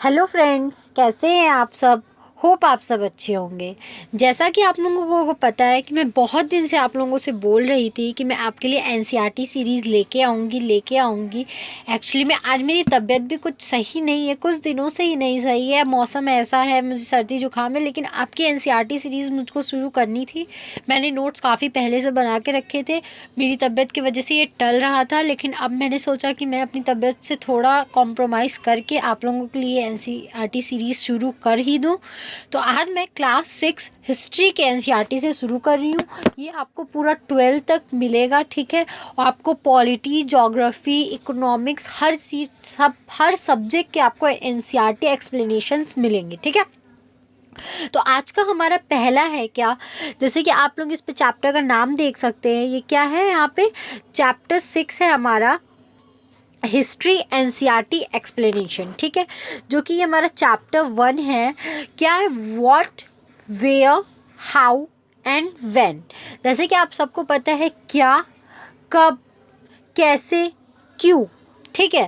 Hello friends, कैसे हैं आप सब। होप आप सब अच्छे होंगे। जैसा कि आप लोगों को पता है कि मैं बहुत दिन से आप लोगों से बोल रही थी कि मैं आपके लिए एनसीईआरटी सीरीज़ लेके आऊँगी। एक्चुअली में आज मेरी तबीयत भी कुछ सही नहीं है, कुछ दिनों से ही नहीं सही है। मौसम ऐसा है, मुझे सर्दी जुकाम है, लेकिन आपकी एनसीईआरटी सीरीज़ मुझको शुरू करनी थी। मैंने नोट्स काफ़ी पहले से बना के रखे थे। मेरी तबीयत की वजह से ये टल रहा था, लेकिन अब मैंने सोचा कि मैं अपनी तबीयत से थोड़ा कॉम्प्रोमाइज़ करके आप लोगों के लिए एनसीईआरटी सीरीज़ शुरू कर ही दूँ। तो आज मैं क्लास 6 हिस्ट्री के एनसीईआरटी से शुरू कर रही हूँ। ये आपको पूरा 12 तक मिलेगा, ठीक है। और आपको पॉलिटी, ज्योग्राफी, इकोनॉमिक्स, हर सब्जेक्ट के आपको एनसीईआरटी एक्सप्लेनेशंस मिलेंगे, ठीक है। तो आज का हमारा पहला है क्या, जैसे कि आप लोग इस पे चैप्टर का नाम देख सकते हैं। ये क्या है, यहाँ पे चैप्टर 6 है हमारा, हिस्ट्री एनसीईआरटी एक्सप्लेनेशन, ठीक है। जो कि ये हमारा चैप्टर 1 है। क्या है, what, where, how and when. जैसे कि आप सबको पता है, क्या, कब, कैसे, क्यों, ठीक है।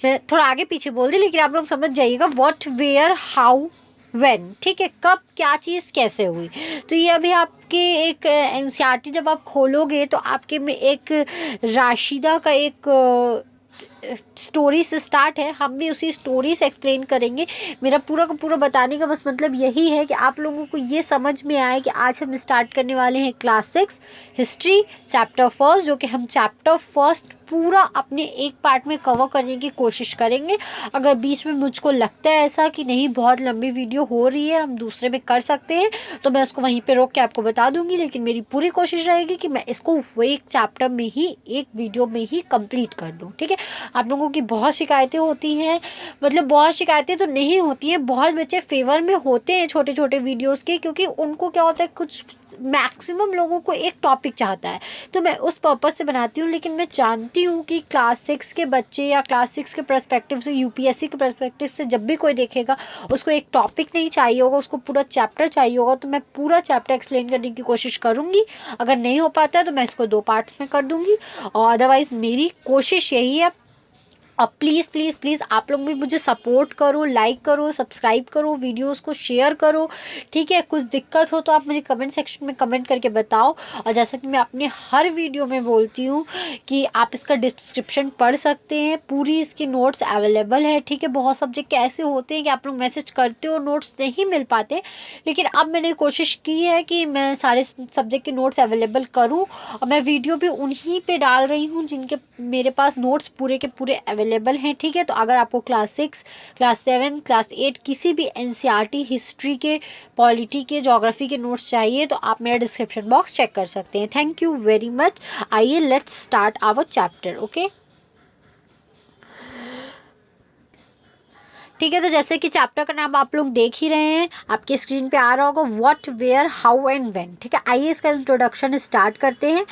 मैं थोड़ा आगे पीछे बोल दी, लेकिन आप लोग समझ जाइएगा। व्हाट, वेयर, हाउ, व्हेन, ठीक है। कब क्या चीज़ कैसे हुई। तो ये अभी आपके एक एनसीईआरटी जब आप खोलोगे तो आपके में एक राशिदा का एक स्टोरी से स्टार्ट है। हम भी उसी स्टोरी से एक्सप्लेन करेंगे। मेरा पूरा का पूरा बताने का बस मतलब यही है कि आप लोगों को ये समझ में आए कि आज हम स्टार्ट करने वाले हैं क्लास 6 हिस्ट्री चैप्टर 1, जो कि हम चैप्टर 1 पूरा अपने एक पार्ट में कवर करने की कोशिश करेंगे। अगर बीच में मुझको लगता है ऐसा कि नहीं, बहुत लंबी वीडियो हो रही है, हम दूसरे में कर सकते हैं, तो मैं उसको वहीं पे रोक के आपको बता दूंगी। लेकिन मेरी पूरी कोशिश रहेगी कि मैं इसको वो एक चैप्टर में ही, एक वीडियो में ही कंप्लीट कर दूँ, ठीक है। आप लोगों की बहुत शिकायतें होती हैं, मतलब बहुत शिकायतें तो नहीं होती हैं, बहुत बच्चे फेवर में होते हैं छोटे छोटे वीडियोस के, क्योंकि उनको क्या होता है, कुछ मैक्सिमम लोगों को एक टॉपिक चाहता है, तो मैं उस पर्पज़ से बनाती हूँ। लेकिन मैं जानती हूँ कि क्लास 6 के बच्चे या क्लास 6 के पर्सपेक्टिव से, यूपीएससी के पर्सपेक्टिव से जब भी कोई देखेगा, उसको एक टॉपिक नहीं चाहिए होगा, उसको पूरा चैप्टर चाहिए होगा। तो मैं पूरा चैप्टर एक्सप्लेन करने की कोशिश करूँगी। अगर नहीं हो पाता है तो मैं इसको 2 पार्ट्स में कर दूँगी, और अदरवाइज़ मेरी कोशिश यही है। और प्लीज़ प्लीज़ प्लीज़ आप लोग भी मुझे सपोर्ट करो, लाइक करो, सब्सक्राइब करो, वीडियोस को शेयर करो, ठीक है। कुछ दिक्कत हो तो आप मुझे कमेंट सेक्शन में कमेंट करके बताओ। और जैसा कि मैं अपने हर वीडियो में बोलती हूँ कि आप इसका डिस्क्रिप्शन पढ़ सकते हैं, पूरी इसकी नोट्स अवेलेबल है, ठीक है। बहुत सब्जेक्ट ऐसे होते हैं कि आप लोग मैसेज करते हो, नोट्स नहीं मिल पाते, लेकिन अब मैंने कोशिश की है कि मैं सारे सब्जेक्ट के नोट्स अवेलेबल करूँ। और मैं वीडियो भी उन्हीं पे डाल रही हूँ जिनके मेरे पास नोट्स पूरे के पूरे अवेलेबल हैं, ठीक है। तो अगर आपको क्लास 6, क्लास 7, क्लास 8 किसी भी एनसीईआरटी, हिस्ट्री के, पॉलिटी के, ज्योग्राफी के नोट्स चाहिए तो आप मेरा डिस्क्रिप्शन बॉक्स चेक कर सकते हैं। Thank you very much. आइए let's start our chapter, okay. ठीक है, तो जैसे कि चैप्टर का नाम आप लोग देख ही रहे हैं, आपके स्क्रीन पे आ रहा होगा, what, where, how and when, ठीक है। आइए इसका इंट्रोडक्शन स्टार्ट करते हैं।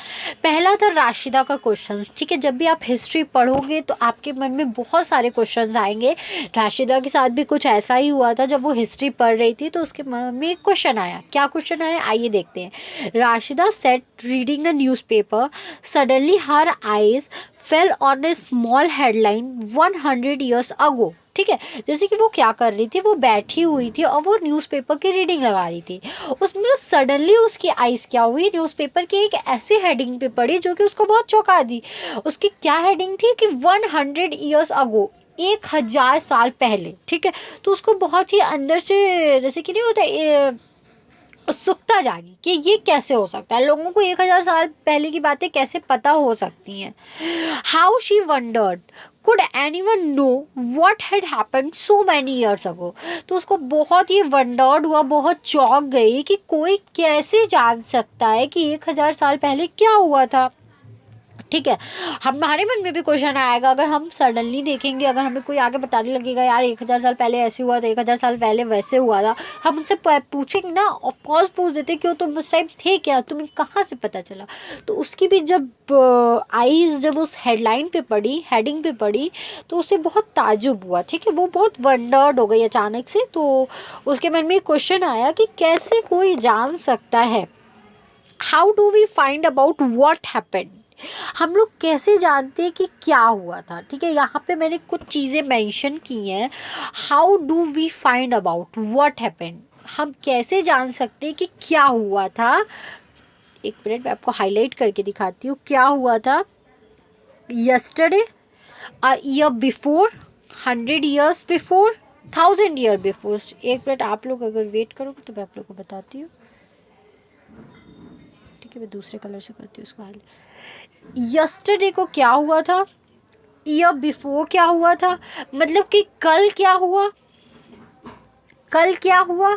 पहला था राशिदा का क्वेश्चंस, ठीक है। जब भी आप हिस्ट्री पढ़ोगे तो आपके मन में बहुत सारे क्वेश्चंस आएंगे। राशिदा के साथ भी कुछ ऐसा ही हुआ था। जब वो हिस्ट्री पढ़ रही थी तो उसके मन में एक क्वेश्चन आया। क्या क्वेश्चन आया, आइए देखते हैं। Rashida SAT reading the newspaper, suddenly her eyes fell on A small headline 100 years ago, ठीक है। जैसे कि वो क्या कर रही थी, वो बैठी हुई थी और वो न्यूज़पेपर की रीडिंग लगा रही थी। उसमें सडनली उसकी आइज़ क्या हुई, न्यूज़पेपर की एक ऐसी हेडिंग पे पड़ी जो कि उसको बहुत चौंका दी। उसकी क्या हेडिंग थी कि 100 years ago, 1000 साल पहले, ठीक है। तो उसको बहुत ही अंदर से, जैसे कि नहीं होता, उत्सुकता जागी कि ये कैसे हो सकता है, लोगों को 1000 साल पहले की बातें कैसे पता हो सकती हैं। How she wondered could anyone know what had happened so many years ago. तो उसको बहुत ही वंडर्ड हुआ, बहुत चौंक गई कि कोई कैसे जान सकता है कि 1000 साल पहले क्या हुआ था, ठीक है। हमारे मन में भी क्वेश्चन आएगा अगर हम सडनली देखेंगे, अगर हमें कोई आगे बताने लगेगा यार 1000 साल पहले ऐसे हुआ था, 1000 साल पहले वैसे हुआ था, हम उनसे पूछेंगे ना, ऑफकोर्स पूछ देते क्यों तुम उस टाइम थे, क्या तुम्हें कहाँ से पता चला। तो उसकी भी जब आईज जब उस हेडलाइन पे पड़ी, हेडिंग पे पड़ी, तो उसे बहुत ताजुब हुआ, ठीक है। वो बहुत वंडर्ड हो गई अचानक से। तो उसके मन में क्वेश्चन आया कि कैसे कोई जान सकता है, how do we find about what happened, हम लोग कैसे जानते हैं कि क्या हुआ था, ठीक है। यहाँ पे मैंने कुछ चीज़ें मेंशन की हैं। How do we find about what happened, हम कैसे जान सकते हैं कि क्या हुआ था। एक मिनट मैं आपको हाईलाइट करके दिखाती हूँ क्या हुआ था। Yesterday, a year before, 100 years before, 1000 year before. एक मिनट आप लोग अगर वेट करोगे तो मैं आप लोग को बताती हूँ, ठीक है। मैं दूसरे कलर से करती हूँ उसको हाईलाइट। यस्टरडे को क्या हुआ था, ईयर बिफोर क्या हुआ था, मतलब कि कल क्या हुआ, कल क्या हुआ,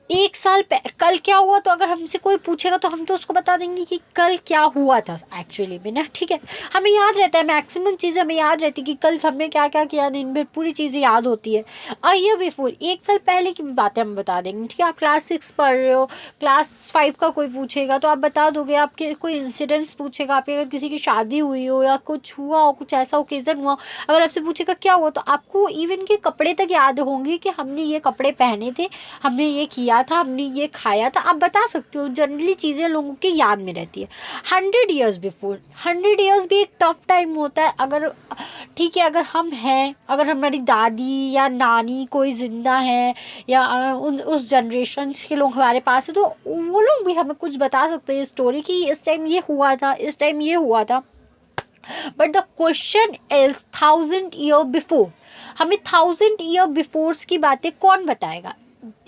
एक साल कल क्या हुआ। तो अगर हमसे कोई पूछेगा तो हम तो उसको बता देंगे कि कल क्या हुआ था एक्चुअली में ना, ठीक है। हमें याद रहता है, मैक्सिमम चीज़ें हमें याद रहती है कि कल हमने क्या क्या किया, दिन भर पूरी चीज़ें याद होती है। और ईयर बिफोर, एक साल पहले की बातें हम बता देंगे, ठीक है। आप क्लास 6 पढ़ रहे हो, क्लास 5 का कोई पूछेगा तो आप बता दोगे। आपके कोई इंसिडेंट्स पूछेगा, आपके अगर किसी की शादी हुई हो या कुछ हुआ हो, कुछ ऐसा ओकेजन हुआ, अगर आपसे पूछेगा क्या हुआ, तो आपको इवन के कपड़े तक याद होंगे कि हमने ये कपड़े पहने थे, हमने ये किया था, हमने ये खाया था, आप बता सकते हो। जनरली चीज़ें लोगों के याद में रहती है। 100 years बिफोर, 100 years भी एक टफ टाइम होता है। अगर ठीक है, अगर हम हैं, अगर हमारी दादी या नानी कोई ज़िंदा है या उस जनरेशन के लोग हमारे पास है, तो वो लोग भी हमें कुछ बता सकते हैं स्टोरी कि इस टाइम ये हुआ था, इस टाइम ये हुआ था। But the question is 1000 year before, हमें 1000 year बिफोर की बातें कौन बताएगा।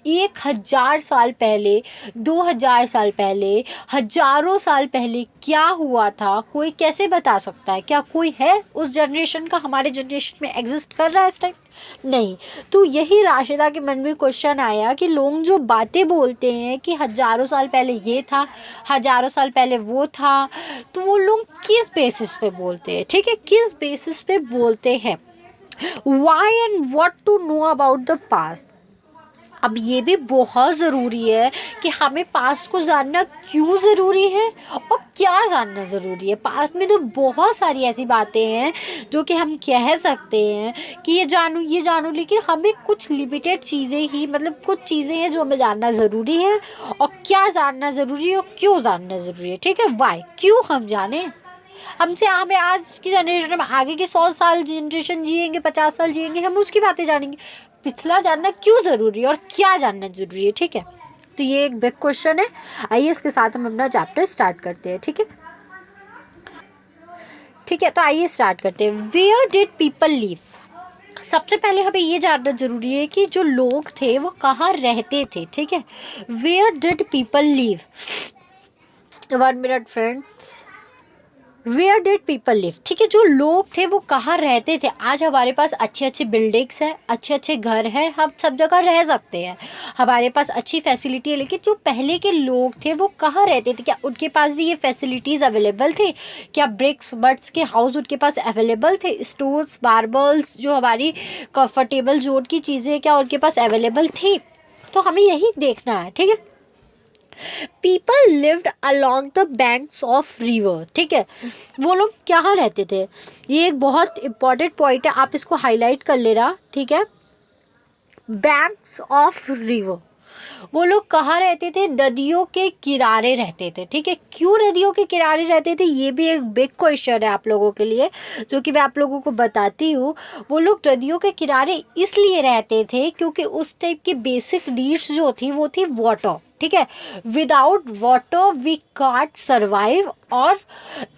1000 साल पहले, 2000 साल पहले, हजारों साल पहले क्या हुआ था, कोई कैसे बता सकता है। क्या कोई है उस जनरेशन का हमारे जनरेशन में एग्जिस्ट कर रहा है इस टाइम, नहीं। तो यही राशिदा के मन में क्वेश्चन आया कि लोग जो बातें बोलते हैं कि हजारों साल पहले ये था, हजारों साल पहले वो था, तो वो लोग किस बेसिस पे बोलते हैं, ठीक है, किस बेसिस पे बोलते हैं। Why and what to know about the past. अब ये भी बहुत ज़रूरी है कि हमें पास्ट को जानना क्यों ज़रूरी है और क्या जानना ज़रूरी है। पास्ट में तो बहुत सारी ऐसी बातें हैं जो कि हम कह सकते हैं कि ये जानूँ, लेकिन हमें कुछ लिमिटेड चीज़ें ही, मतलब कुछ चीज़ें हैं जो हमें जानना ज़रूरी है, और क्या जानना ज़रूरी है और क्यों जानना ज़रूरी है, ठीक है। वाई, क्यों हम जाने। हमें आज की जनरेशन में आगे के 100 साल जनरेशन जिएंगे, 50 साल जिएंगे, हम उसकी बातें जानेंगे। पिछला जानना क्यों ज़रूरी है और क्या जानना ज़रूरी है, ठीक है। तो ये एक बिग क्वेश्चन है। आइए इसके साथ हम अपना चैप्टर स्टार्ट करते हैं, ठीक है। ठीक है, तो आइए स्टार्ट करते हैं। Where did people live. सबसे पहले हमें ये जानना ज़रूरी है कि जो लोग थे वो कहाँ रहते थे, ठीक है। Where did people live, 1 minute friends. Where did people live, ठीक है। जो लोग थे वो कहाँ रहते थे। आज हमारे पास अच्छे अच्छे बिल्डिंग्स हैं, अच्छे अच्छे घर हैं, हम सब जगह रह सकते हैं, हमारे पास अच्छी फैसिलिटी है। लेकिन जो पहले के लोग थे वो कहाँ रहते थे, क्या उनके पास भी ये फैसिलिटीज़ अवेलेबल थे, क्या ब्रिक्स बर्ड्स के हाउस उनके पास अवेलेबल थे, स्टोन्स मार्बल्स जो हमारी कंफर्टेबल जोन की चीज़ें क्या उनके पास अवेलेबल थी। तो हमें यही देखना है, ठीक है। People lived along the banks of river, ठीक है। वो लोग कहाँ रहते थे, ये एक बहुत इंपॉर्टेंट पॉइंट है, आप इसको हाईलाइट कर लेना, ठीक है। बैंक्स ऑफ रिवर, वो लोग कहाँ रहते थे, नदियों के किनारे रहते थे, ठीक है। क्यों नदियों के किनारे रहते थे, ये भी एक बिग क्वेश्चन है आप लोगों के लिए, जो कि मैं आप लोगों को बताती हूँ। वो लोग नदियों के किनारे इसलिए रहते थे क्योंकि उस टाइप की बेसिक नीड्स जो थी वो थी वाटर, ठीक है। Without water we can't survive, और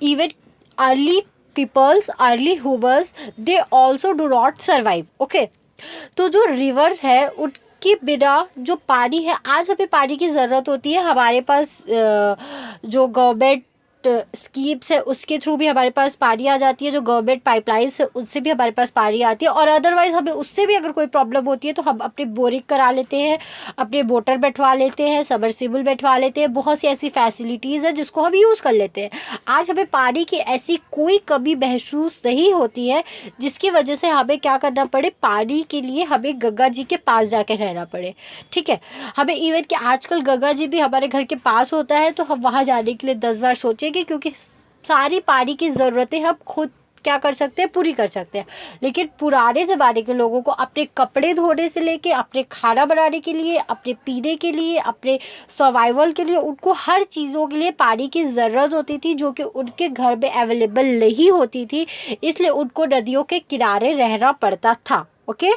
even early peoples, early humans, they also do not survive, okay. तो जो रिवर है उनके बिना जो पानी है, आज हमें पानी की ज़रूरत होती है, हमारे पास जो गवर्नमेंट स्कीम्स है उसके थ्रू भी हमारे पास पानी आ जाती है, जो गवर्नमेंट पाइपलाइंस है उनसे भी हमारे पास पानी आती है, और अदरवाइज़ हमें उससे भी अगर कोई प्रॉब्लम होती है तो हम अपने बोरिंग करा लेते हैं, अपने मोटर बैठवा लेते हैं, सबमर्सिबल बैठवा लेते हैं। बहुत सी ऐसी फैसिलिटीज़ है जिसको हम यूज़ कर लेते हैं। आज हमें पानी की ऐसी कोई कमी महसूस नहीं होती है जिसकी वजह से हमें क्या करना पड़े, पानी के लिए हमें गंगा जी के पास जाके रहना पड़े, ठीक है। हमें इवन कि आजकल गंगा जी भी हमारे घर के पास होता है तो हम वहाँ जाने के लिए 10 बार सोचेंगे, क्योंकि सारी पानी की ज़रूरतें हम खुद क्या कर सकते हैं, पूरी कर सकते हैं। लेकिन पुराने ज़माने के लोगों को अपने कपड़े धोने से लेके अपने खाना बनाने के लिए, अपने पीने के लिए, अपने सर्वाइवल के लिए, उनको हर चीज़ों के लिए पानी की ज़रूरत होती थी, जो कि उनके घर में अवेलेबल नहीं होती थी, इसलिए उनको नदियों के किनारे रहना पड़ता था। Okay.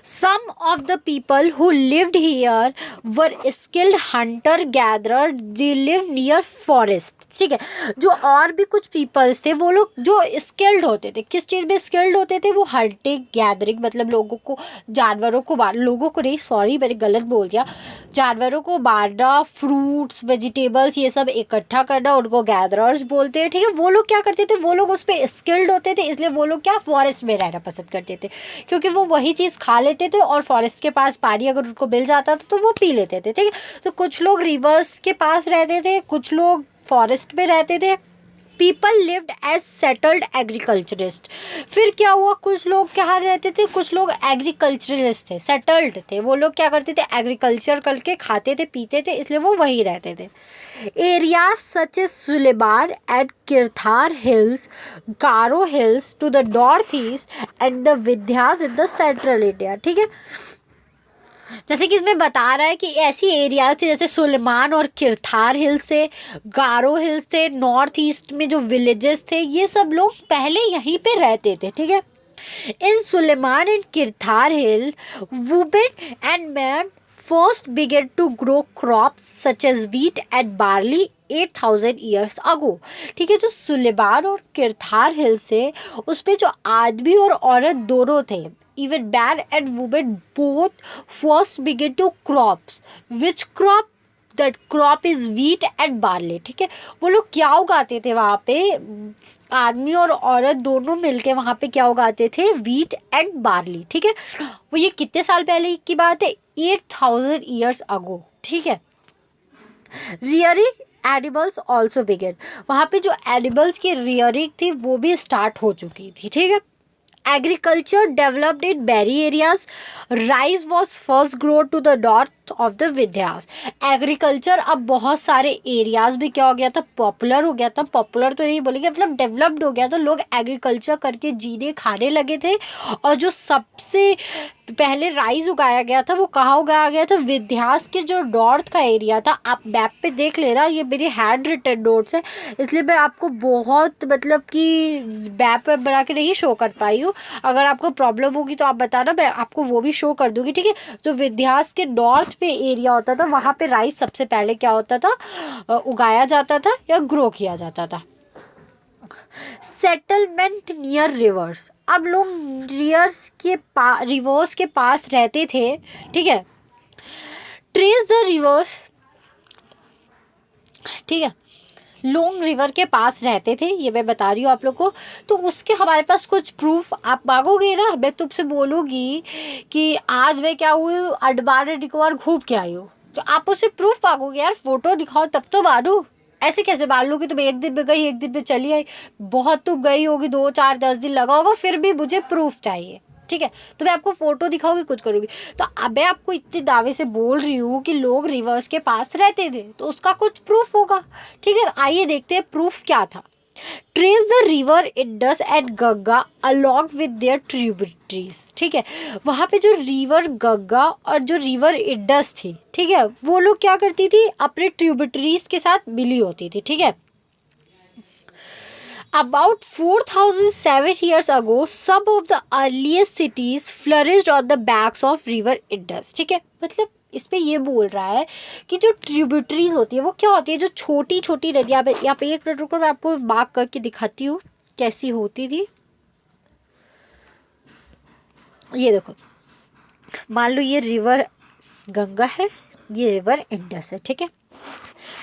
Some of the people who lived here were skilled hunter gatherer, they live near forest। ठीक है, जो और भी कुछ पीपल्स थे वो लोग जो स्किल्ड होते थे, किस चीज़ में स्किल्ड होते थे, वो हंटिंग गैदरिंग, मतलब लोगों को, जानवरों को लोगों को नहीं, सॉरी मैंने गलत बोल दिया, जानवरों को मारना, फ्रूट्स वेजिटेबल्स ये सब इकट्ठा करना, उनको गैदरर्स बोलते हैं। ठीक है, वो लोग क्या करते थे, वो लोग उस पर स्किल्ड होते थे, इसलिए वो लोग क्या फॉरेस्ट में रहना पसंद करते थे, क्योंकि वो वही चीज़ खा लेते थे और फॉरेस्ट के पास पानी अगर उनको मिल जाता था तो वो पी लेते थे। ठीक है, तो कुछ लोग रिवर्स के पास रहते थे, कुछ लोग फॉरेस्ट में रहते थे। People lived as settled agriculturist. फिर क्या हुआ, कुछ लोग कहाँ रहते थे, कुछ लोग एग्रीकल्चरिस्ट थे, सेटल्ड थे, वो लोग क्या करते थे, एग्रीकल्चर करके खाते थे पीते थे, इसलिए वो वहीं रहते थे। Areas such as Sulaiman and Kirthar hills, Garo hills to the north east and the Vindhyas in the central India. ठीक है, जैसे कि इसमें बता रहा है कि ऐसी एरियाज थे जैसे सुलेमान और किरथार हिल्स थे, गारो हिल्स थे, नॉर्थ ईस्ट में जो विलेजेस थे, ये सब लोग पहले यहीं पे रहते थे। ठीक है, in Sulaiman and Kirthar hill women and man first began to grow crops such as wheat and barley 8,000 years ago। ठीक है, जो सुलेमान और किरथार हिल से उस पे जो आदमी और औरत दोनों थे, even man and woman both first began to crops, which crop, that crop is wheat and barley। ठीक है, वो लोग क्या उगाते थे वहाँ पे, आदमी और औरत दोनों मिलके वहाँ पे क्या उगाते थे, व्हीट एंड बार्ली। ठीक है, वो ये कितने साल पहले की बात है, 8,000 years ago। ठीक है, रियरिंग एनिमल्स ऑल्सो बिगेन, वहाँ पे जो एनिमल्स की रियरिंग थी वो भी स्टार्ट हो चुकी थी। ठीक है, agriculture developed in berry areas, rice was first grow to the north of the Vindhyas. Agriculture अब बहुत सारे एरियाज भी क्या हो गया था, पॉपुलर हो गया था, पॉपुलर तो नहीं बोलेंगे, मतलब डेवलप्ड हो गया था, लोग एग्रीकल्चर करके जीने खाने लगे थे। और जो सबसे पहले राइस उगाया गया था वो कहाँ उगाया गया था, विंध्यास के जो नॉर्थ का एरिया था। आप मैप पे देख लेना, ये मेरी हैंड रिटन नोट्स है, इसलिए मैं आपको बहुत मतलब कि मैप वैप बना के नहीं शो कर पाई हूँ। अगर आपको प्रॉब्लम होगी तो आप बताना, मैं आपको वो भी शो कर दूँगी। ठीक है, जो विंध्यास के नॉर्थ पे एरिया होता था वहाँ पे राइस सबसे पहले क्या होता था, उगाया जाता था या ग्रो किया जाता था। सेटलमेंट नियर रिवर्स, अब लोग रिवर्स के पास रहते थे। ठीक है, ट्रेस द रिवर्स। ठीक है, लॉन्ग रिवर के पास रहते थे, ये मैं बता रही हूँ आप लोग को। तो उसके हमारे पास कुछ प्रूफ, आप मांगोगे ना, मैं तुमसे बोलूँगी कि आज मैं क्या हुई, अंडमान एंड निकोबार घूम के आई हूँ, तो आप उससे प्रूफ मांगोगे, यार फोटो दिखाओ तब तो मानूँ। ऐसे कैसे मान लो कि तुम एक दिन में गई एक दिन में चली आई, बहुत तुम गई होगी, 2 4 10 दिन लगा होगा, फिर भी मुझे प्रूफ चाहिए। ठीक है, तो मैं आपको फोटो दिखाऊंगी, कुछ करूँगी। तो अब मैं आपको इतने दावे से बोल रही हूँ कि लोग रिवर्स के पास रहते थे, तो उसका कुछ प्रूफ होगा। ठीक है, आइए देखते हैं प्रूफ क्या था। Trace the river Indus and Ganga along with their tributaries. ठीक है, वहाँ पे जो रिवर गंगा और जो रिवर इंडस थी, ठीक है, वो लोग क्या करती थी, अपने ट्रिब्यूटरीज के साथ मिली होती थी। ठीक है, About 4,007 years ago, some of the earliest cities flourished on the banks of river Indus। ठीक है, मतलब इस पे ये बोल रहा है कि जो ट्रिब्यूटरीज होती है वो क्या होती है, जो छोटी छोटी नदियाँ, यहाँ पे 1 मिनट रुको, मैं आपको मार्क करके दिखाती हूँ कैसी होती थी। ये देखो, मान लो ये रिवर गंगा है, ये रिवर इंडस है। ठीक है,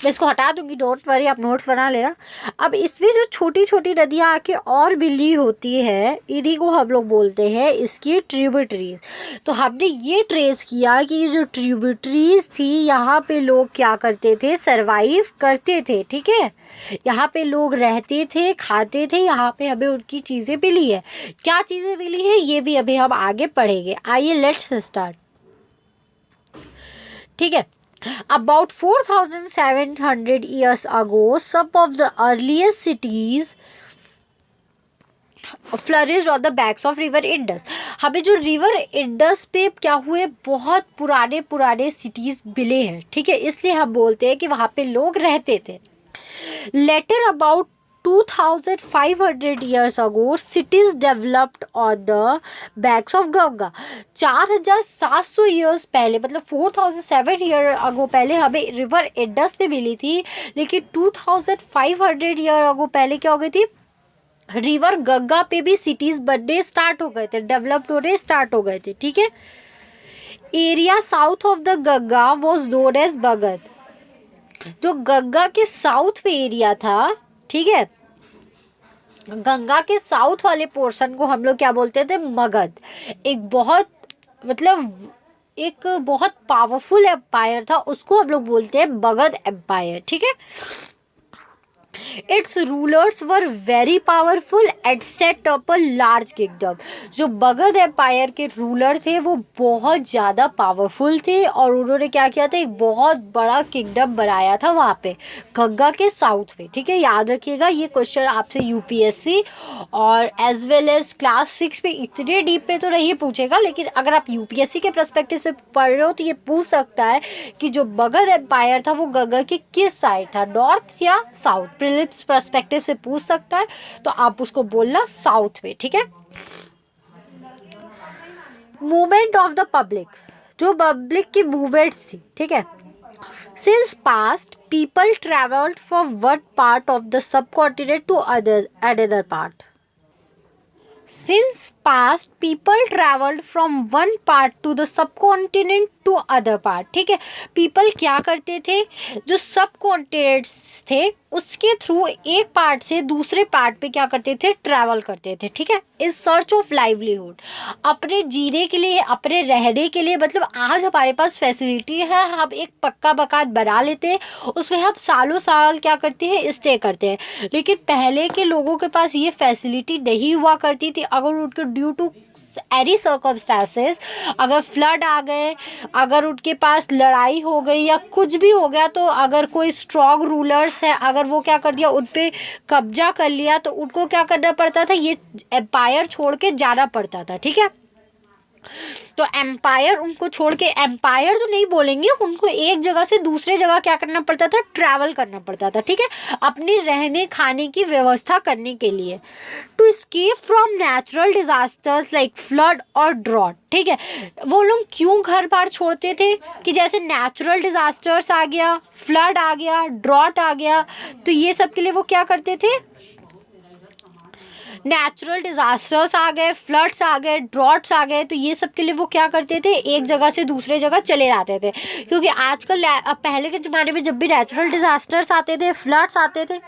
मैं इसको हटा दूंगी, डोंट वरी, आप नोट्स बना लेना। अब इसमें जो छोटी छोटी नदियाँ आके और बिली होती है, इन्हीं को हम लोग बोलते हैं इसकी ट्रिब्यूटरीज। तो हमने ये ट्रेस किया कि ये जो ट्रिब्यूटरीज थी, यहाँ पे लोग क्या करते थे, सरवाइव करते थे। ठीक है, यहाँ पे लोग रहते थे, खाते थे, यहाँ पे हमें उनकी चीज़ें मिली है। क्या चीज़ें मिली है ये भी अभी हम आगे पढ़ेंगे। आइए लेट्स स्टार्ट। ठीक है, about 4,700 years ago, some of the earliest cities flourish on the banks of river Indus. हमें जो रिवर इंडस पे क्या हुए, बहुत पुराने पुराने सिटीज़ मिले हैं, ठीक है, इसलिए हम बोलते हैं कि वहाँ पे लोग रहते थे। Later about 2500 years ago, cities developed on the banks of Ganga। 4700 years पहले, मतलब 4007 ईयर अगो पहले हमें रिवर इंडस पे मिली थी, लेकिन 2500 ईयर अगो पहले क्या हो गई थी, रिवर गंगा पे भी सिटीज बनने स्टार्ट हो गए थे, डेवलप्ड होने स्टार्ट हो गए थे, ठीक है। Area south of the Ganga was known as Magadh. जो गंगा के साउथ में एरिया था, ठीक है, गंगा के साउथ वाले पोर्शन को हम लोग क्या बोलते थे, मगध। एक बहुत, मतलब एक बहुत पावरफुल एम्पायर था, उसको हम लोग बोलते हैं मगध एम्पायर, ठीक है। It's rulers were very powerful and set up a large kingdom. जो मगध एम्पायर के रूलर थे वो बहुत ज़्यादा पावरफुल थे, और उन्होंने क्या किया था, एक बहुत बड़ा किंगडम बनाया था वहाँ पे गंगा के साउथ में, ठीक है। याद रखिएगा, ये क्वेश्चन आपसे यूपीएससी और एज वेल एज क्लास 6 में इतने डीप पे तो नहीं पूछेगा, लेकिन अगर आप यूपीएससी के पर्सपेक्टिव से पढ़ रहे हो तो ये पूछ सकता है कि जो मगध एम्पायर था वो गंगा के किस साइड था, नॉर्थ या साउथ। प्रीलिम्स पर्सपेक्टिव से पूछ सकता है, तो आप उसको बोलना साउथ में, ठीक है। मूवमेंट ऑफ द पब्लिक, जो पब्लिक की मूवमेंट्स थी, ठीक है। Since past people travelled from one part of the subcontinent to another part. Since past people traveled from one part to the subcontinent to other part, ठीक है। people क्या करते थे, जो सब कॉन्टिनेंट्स थे उसके थ्रू एक पार्ट से दूसरे पार्ट पे क्या करते थे, ट्रैवल करते थे, ठीक है, इन सर्च ऑफ लाइवलीहुड, अपने जीने के लिए, अपने रहने के लिए। मतलब आज हमारे पास फैसिलिटी है, हम एक पक्का मकान बना लेते हैं, उसमें हम सालों साल क्या करते हैं, स्टे करते हैं। लेकिन पहले के लोगों के पास ये फैसिलिटी नहीं हुआ करती थी। अगर उनके ड्यू टू एनी सर्कमस्टांसेस, अगर फ्लड आ गए, अगर उनके पास लड़ाई हो गई या कुछ भी हो गया, तो अगर कोई स्ट्रॉन्ग रूलर्स है, अगर वो क्या कर दिया, उन पे कब्जा कर लिया, तो उनको क्या करना पड़ता था, ये एम्पायर छोड़ के जाना पड़ता था, ठीक है। तो एम्पायर उनको छोड़ के, एम्पायर तो नहीं बोलेंगे, उनको एक जगह से दूसरे जगह क्या करना पड़ता था, ट्रैवल करना पड़ता था, ठीक है, अपने रहने खाने की व्यवस्था करने के लिए। To escape from natural disasters like flood और ड्रॉट, ठीक है। वो लोग क्यों घर बार छोड़ते थे, कि जैसे नेचुरल डिजास्टर्स आ गया, फ्लड आ गया, ड्रॉट आ गया, तो ये सब के लिए वो क्या करते थे, नेचुरल डिजास्टर्स आ गए, फ्लड्स आ गए, ड्रॉट्स आ गए, तो ये सब के लिए वो क्या करते थे, एक जगह से दूसरे जगह चले जाते थे। क्योंकि आजकल पहले के ज़माने में जब भी नेचुरल डिजास्टर्स आते थे, फ्लड्स आते थे,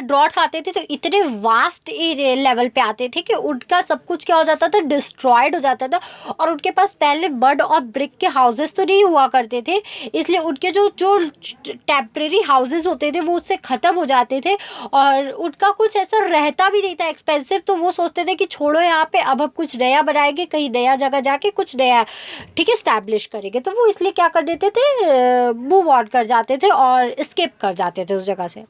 ड्रॉट्स आते थे, तो इतने वास्ट एरिया लेवल पे आते थे कि उनका सब कुछ क्या हो जाता था, डिस्ट्रॉयड हो जाता था। और उनके पास पहले मड और ब्रिक के हाउसेस तो नहीं हुआ करते थे, इसलिए उनके जो जो टेम्परेरी हाउसेस होते थे वो उससे ख़त्म हो जाते थे, और उनका कुछ ऐसा रहता भी नहीं था एक्सपेंसिव। तो वो सोचते थे कि छोड़ो यहाँ पे, अब हम कुछ नया बनाएंगे, कहीं नया जगह जाके कुछ नया, ठीक है, स्टैब्लिश करेंगे। तो वो इसलिए क्या कर देते थे, मूव ऑन कर जाते थे और स्किप कर जाते थे उस जगह से।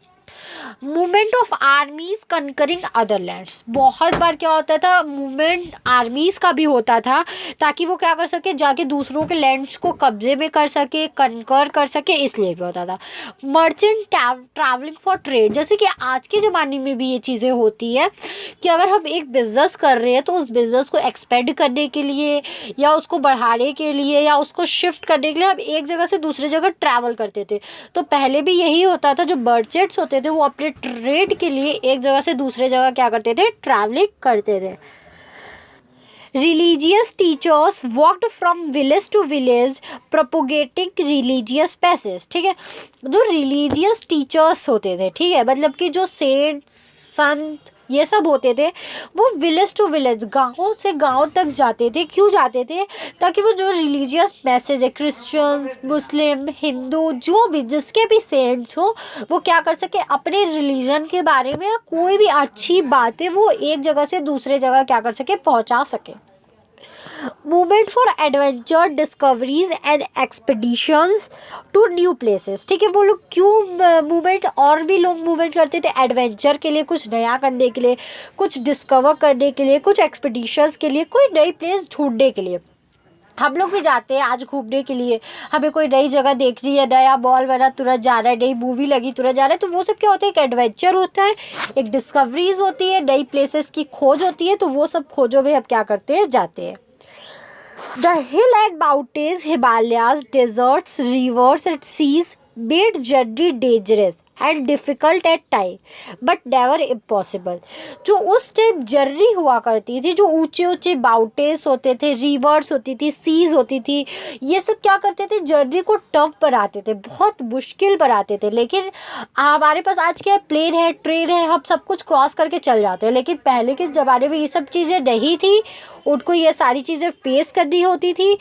Movement of आर्मीज concurring other lands, बहुत बार क्या होता था, मूवमेंट आर्मीज का भी होता था, ताकि वो क्या कर सके, जाके दूसरों के लैंड्स को कब्जे में कर सके, कंकर कर सके, इसलिए भी होता था। मर्चेंट ट्रैवलिंग फॉर ट्रेड, जैसे कि आज के ज़माने में भी ये चीज़ें होती है कि अगर हम एक बिज़नेस कर रहे हैं तो उस बिज़नेस को एक्सपेंड करने के लिए या उसको बढ़ाने के लिए या उसको शिफ्ट करने के लिए हम एक जगह से दूसरी जगह ट्रैवल करते थे। तो पहले भी यही होता था, जो मर्चेंट्स होते थे वो अपने ट्रेड के लिए एक जगह से दूसरे जगह क्या करते थे, ट्रैवलिंग करते थे। Religious teachers walked from village to village propagating religious passage, ठीक है। जो रिलीजियस टीचर्स होते थे, ठीक है, मतलब कि जो सेंट्स, संत, ये सब होते थे, वो विलेज टू विलेज, गाँव से गाँव तक जाते थे। क्यों जाते थे, ताकि वो जो रिलीजियस मैसेज है, क्रिश्चियंस, मुस्लिम, हिंदू, जो भी जिसके भी सेंट्स हो, वो क्या कर सके, अपने रिलीजन के बारे में कोई भी अच्छी बातें वो एक जगह से दूसरे जगह क्या कर सके, पहुंचा सके। Movement for adventure, discoveries and expeditions to new places. ठीक है, वो लोग क्यों मूवमेंट, और भी लोग मूवमेंट करते थे एडवेंचर के लिए, कुछ नया करने के लिए, कुछ डिस्कवर करने के लिए, कुछ एक्सपेडिशंस के लिए, कोई नई प्लेस ढूंढने के लिए। हम लोग भी जाते हैं आज घूमने के लिए, हमें कोई नई जगह देखनी है, नया मॉल बना तुरंत जा रहा है, नई मूवी लगी तुरंत जा रहा है, तो वो सब क्या होता है, एक एडवेंचर होता है, एक डिस्कवरीज होती है, नई प्लेसेस की खोज होती है, तो वो सब खोजों में हम क्या करते हैं, जाते हैं। The hill and mountains, Himalayas, deserts, rivers and seas made journey dangerous and difficult at time, but never impossible। जो उस टाइम जर्नी हुआ करती थी, जो ऊंचे ऊंचे माउंटेन्स होते थे, रिवर्स होती थी, सीज होती थी, ये सब क्या करते थे, जर्नी को टफ बनाते थे, बहुत मुश्किल बनाते थे। लेकिन हमारे पास आज क्या है, प्लेन है, ट्रेन है, हम सब कुछ क्रॉस करके चल जाते हैं। लेकिन पहले के ज़माने में ये सब चीज़ें नहीं थी, उनको ये सारी चीज़ें फेस करनी होती थी।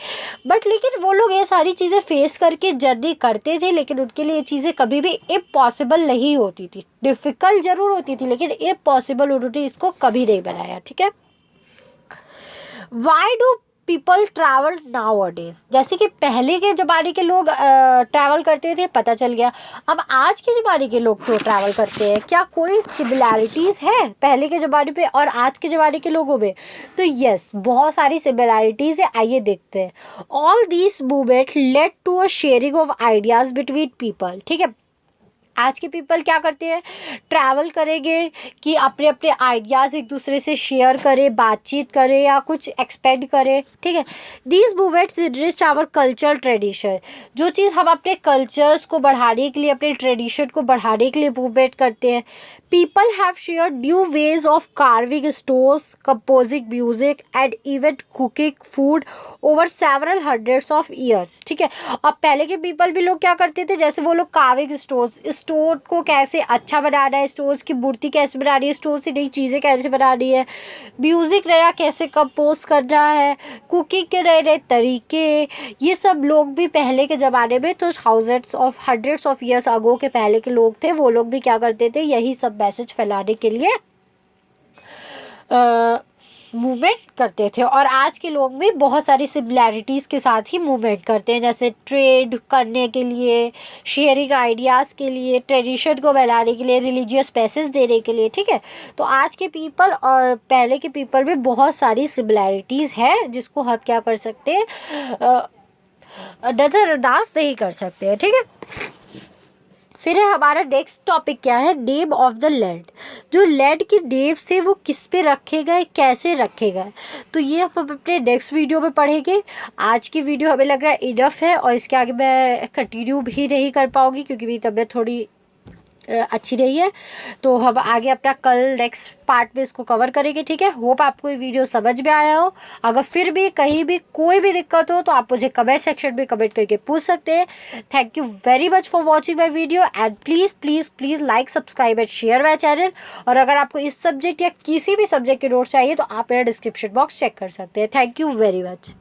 बट लेकिन वो लोग ये सारी चीज़ें फेस करके जर्नी करते थे, लेकिन उनके लिए ये चीज़ें कभी भी इम्पॉसिबल नहीं होती थी। डिफ़िकल्ट ज़रूर होती थी, लेकिन इम्पॉसिबल उन्होंने इसको कभी नहीं बनाया। ठीक है, why do people travel now अडेज, जैसे कि पहले के ज़माने के लोग ट्रैवल करते थे, पता चल गया। अब आज के ज़माने के लोग क्यों ट्रैवल करते हैं, क्या कोई सिमिलैरिटीज़ है पहले के ज़माने पे और आज के ज़माने के लोगों में? तो यस, बहुत सारी सिमिलैरिटीज़ है, आइए देखते हैं। All this movement led to a sharing of ideas between people. ठीक है, आज के पीपल क्या करते हैं, ट्रैवल करेंगे कि अपने अपने आइडियाज़ एक दूसरे से शेयर करें, बातचीत करें या कुछ एक्सपेक्ट करें। ठीक है, these movements rich our culture tradition, जो चीज़ हम अपने कल्चर्स को बढ़ाने के लिए, अपने ट्रेडिशन को बढ़ाने के लिए मूवमेंट करते हैं। People have share new ways of carving stones, composing music and even cooking food over several hundreds of years. ठीक है, अब पहले के पीपल भी लोग क्या करते थे, जैसे वो लोग कार्विंग स्टोन को कैसे अच्छा बनाना है, स्टोन की मूर्ति कैसे बनानी है, स्टोन से नई चीज़ें कैसे बनानी है, म्यूज़िक नया कैसे कंपोज करना है, कुकिंग के नए नए तरीके, ये सब लोग भी पहले के ज़माने में, तो हंड्रेड्स ऑफ ईयर्स अगो के पहले के लोग थे, वो लोग भी क्या करते थे, यही सब मैसेज फैलाने के लिए मूवमेंट करते थे। और आज के लोग भी बहुत सारी सिमिलैरिटीज़ के साथ ही मूवमेंट करते हैं, जैसे ट्रेड करने के लिए, शेयरिंग आइडियाज़ के लिए, ट्रेडिशन को फैलाने के लिए, रिलीजियस मैसेज देने के लिए। ठीक है, तो आज के पीपल और पहले के पीपल में बहुत सारी सिमिलैरिटीज़ है, जिसको हम क्या कर सकते हैं, नज़रअंदाज नहीं कर सकते हैं। ठीक है, फिर है हमारा नेक्स्ट टॉपिक क्या है, नेम ऑफ द लैंड। जो लैंड की नेम से वो किस पे रखे गए, कैसे रखे गए, तो ये हम अपने नेक्स्ट वीडियो में पढ़ेंगे। आज की वीडियो हमें लग रहा है इनफ है, और इसके आगे मैं कंटिन्यू भी नहीं कर पाऊँगी क्योंकि मेरी तबीयत थोड़ी अच्छी रही है। तो हम आगे अपना कल नेक्स्ट पार्ट में इसको कवर करेंगे। ठीक है, होप आपको ये वीडियो समझ में आया हो। अगर फिर भी कहीं भी कोई भी दिक्कत हो तो आप मुझे कमेंट सेक्शन में कमेंट करके पूछ सकते हैं। Thank you very much for watching my video and please please please like, subscribe and share my channel. और अगर आपको इस सब्जेक्ट या किसी भी सब्जेक्ट के नोट्स चाहिए तो आप मेरा डिस्क्रिप्शन बॉक्स चेक कर सकते हैं। Thank you very much.